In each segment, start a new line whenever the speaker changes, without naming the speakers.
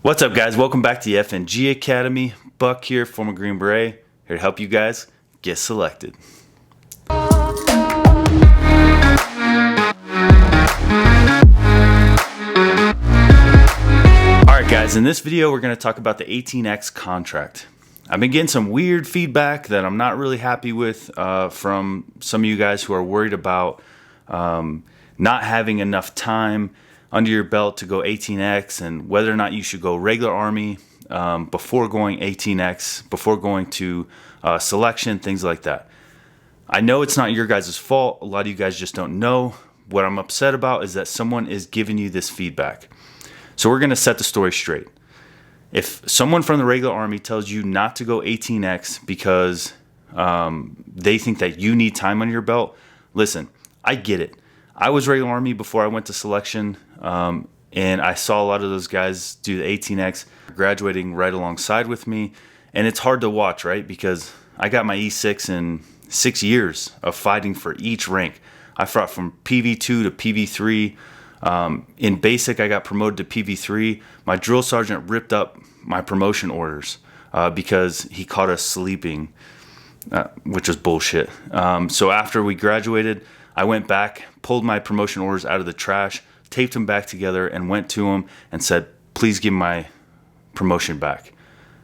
What's up, guys? Welcome back to the FNG Academy. Buck here, former Green Beret, here to help you guys get selected. Alright guys, in this video we're going to talk about the 18X contract. I've been getting some weird feedback that I'm not really happy with from some of you guys who are worried about not having enough time under your belt to go 18X and whether or not you should go regular Army before going 18X, before going to selection, things like that. I know it's not your guys' fault. A lot of you guys just don't know. What I'm upset about is that someone is giving you this feedback. So we're going to set the story straight. If someone from the regular Army tells you not to go 18X because they think that you need time under your belt, listen, I get it. I was regular Army before I went to selection, and I saw a lot of those guys do the 18X graduating right alongside with me, and it's hard to watch, right? Because I got my E6 in 6 years of fighting for each rank. I fought from PV2 to PV3. In basic, I got promoted to PV3. My drill sergeant ripped up my promotion orders because he caught us sleeping, which was bullshit. So after we graduated, I went back, pulled my promotion orders out of the trash, taped them back together, and went to him and said, please give my promotion back.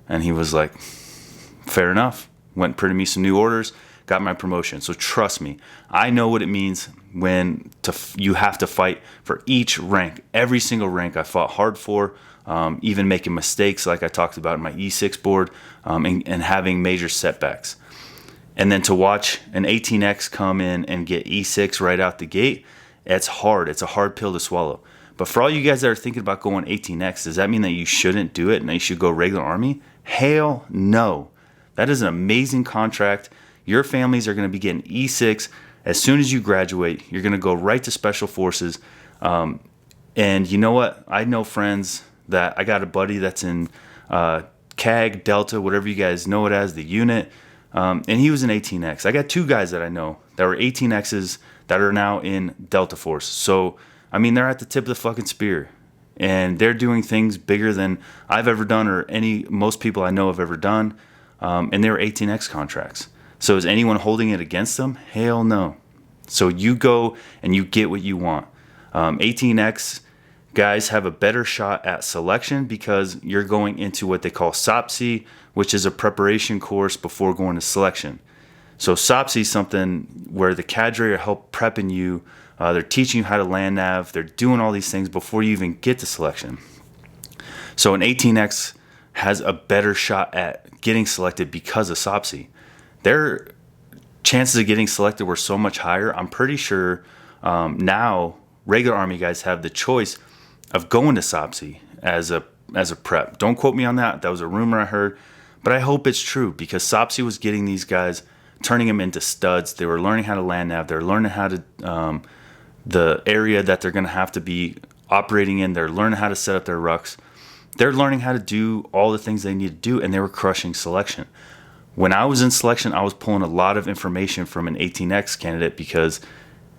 And he was like, fair enough. Went and printed me some new orders, got my promotion. So trust me, I know what it means when you have to fight for each rank. Every single rank I fought hard for, even making mistakes like I talked about in my E6 board, and having major setbacks. And then to watch an 18X come in and get E6 right out the gate, it's hard. It's a hard pill to swallow. But for all you guys that are thinking about going 18X, does that mean that you shouldn't do it and that you should go regular Army? Hell no. That is an amazing contract. Your families are going to be getting E6 as soon as you graduate. You're going to go right to Special Forces. And you know what? I know friends that I got a buddy that's in CAG, Delta, whatever you guys know it as, the unit. And he was an 18X. I got two guys that I know that were 18Xs that are now in Delta Force. So, I mean, they're at the tip of the fucking spear. And they're doing things bigger than I've ever done or most people I know have ever done. And they were 18X contracts. So is anyone holding it against them? Hell no. So you go and you get what you want. 18X guys have a better shot at selection because you're going into what they call SOPSI, which is a preparation course before going to selection. So SOPSI is something where the cadre are help prepping you. They're teaching you how to land nav. They're doing all these things before you even get to selection. So an 18X has a better shot at getting selected because of SOPSI. Their chances of getting selected were so much higher. I'm pretty sure now regular Army guys have the choice of going to SOPSI as a prep. Don't quote me on that. That was a rumor I heard. But I hope it's true because SOPSI was getting these guys, turning them into studs. They were learning how to land nav. They're learning how to, the area that they're going to have to be operating in. They're learning how to set up their rucks. They're learning how to do all the things they need to do, and they were crushing selection. When I was in selection, I was pulling a lot of information from an 18X candidate because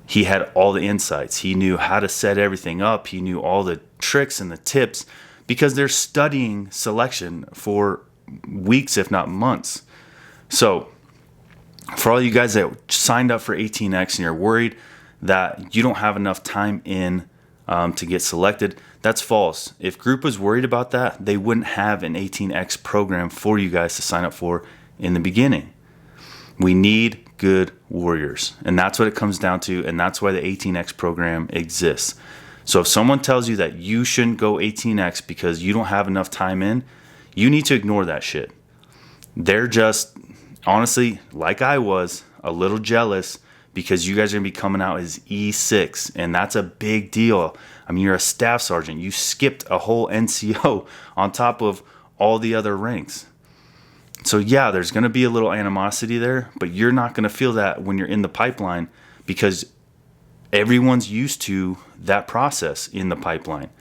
he had all the insights. He knew how to set everything up. He knew all the tricks and the tips because they're studying selection for weeks, if not months. So for all you guys that signed up for 18X and you're worried that you don't have enough time in to get selected, that's false. If Group was worried about that, they wouldn't have an 18X program for you guys to sign up for in the beginning. We need good warriors, and that's what it comes down to, and that's why the 18X program exists. So if someone tells you that you shouldn't go 18X because you don't have enough time in, you need to ignore that shit. They're just, honestly, like I was, a little jealous because you guys are going to be coming out as E6, and that's a big deal. I mean, you're a staff sergeant. You skipped a whole NCO on top of all the other ranks. So yeah, there's going to be a little animosity there, but you're not going to feel that when you're in the pipeline because everyone's used to that process in the pipeline.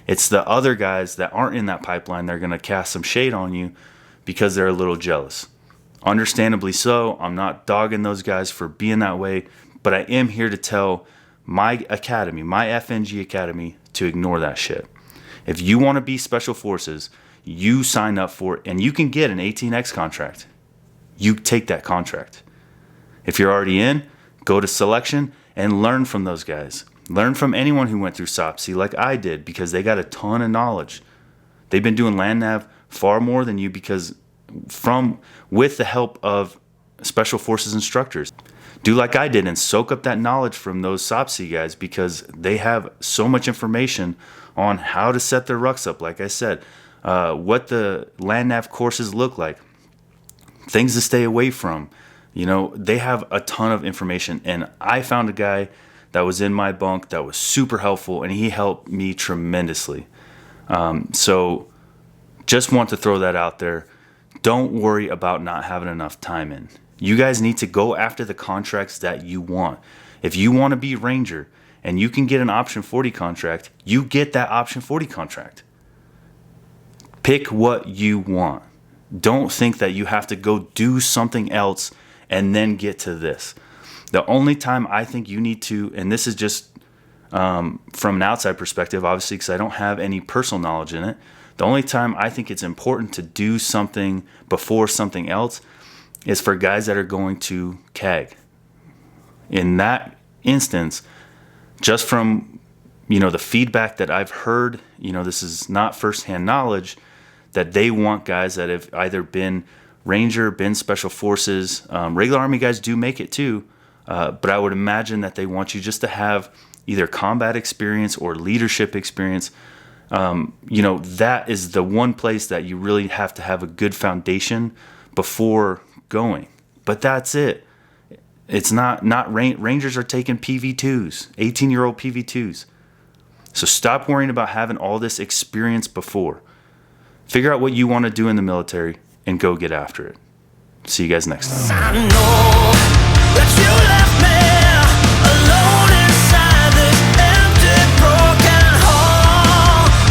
It's the other guys that aren't in that pipeline, they're going to cast some shade on you because they're a little jealous. Understandably so. I'm not dogging those guys for being that way, but I am here to tell my academy, my FNG Academy, to ignore that shit. If you want to be Special Forces, you sign up for it, and you can get an 18X contract. You take that contract. If you're already in, go to selection and learn from those guys. Learn from anyone who went through SOPSI like I did, because they got a ton of knowledge. They've been doing land nav far more than you with the help of Special Forces instructors. Do like I did and soak up that knowledge from those SOPSI guys, because they have so much information on how to set their rucks up, like I said, what the land nav courses look like, things to stay away from. They have a ton of information, and I found a guy that was in my bunk that was super helpful, and he helped me tremendously. So just want to throw that out there. Don't worry about not having enough time in. You guys need to go after the contracts that you want. If you want to be Ranger and you can get an Option 40 contract, you get that Option 40 contract. Pick what you want. Don't think that you have to go do something else and then get to this. The only time I think you need to, and this is just from an outside perspective, obviously, because I don't have any personal knowledge in it, the only time I think it's important to do something before something else is for guys that are going to CAG. In that instance, just from the feedback that I've heard, this is not firsthand knowledge, that they want guys that have either been Ranger, been Special Forces. Regular Army guys do make it too, but I would imagine that they want you just to have either combat experience or leadership experience. That is the one place that you really have to have a good foundation before going. But that's it. It's not Rangers are taking PV2s, 18-year-old PV2s. So stop worrying about having all this experience before. Figure out what you want to do in the military and go get after it. See you guys next time.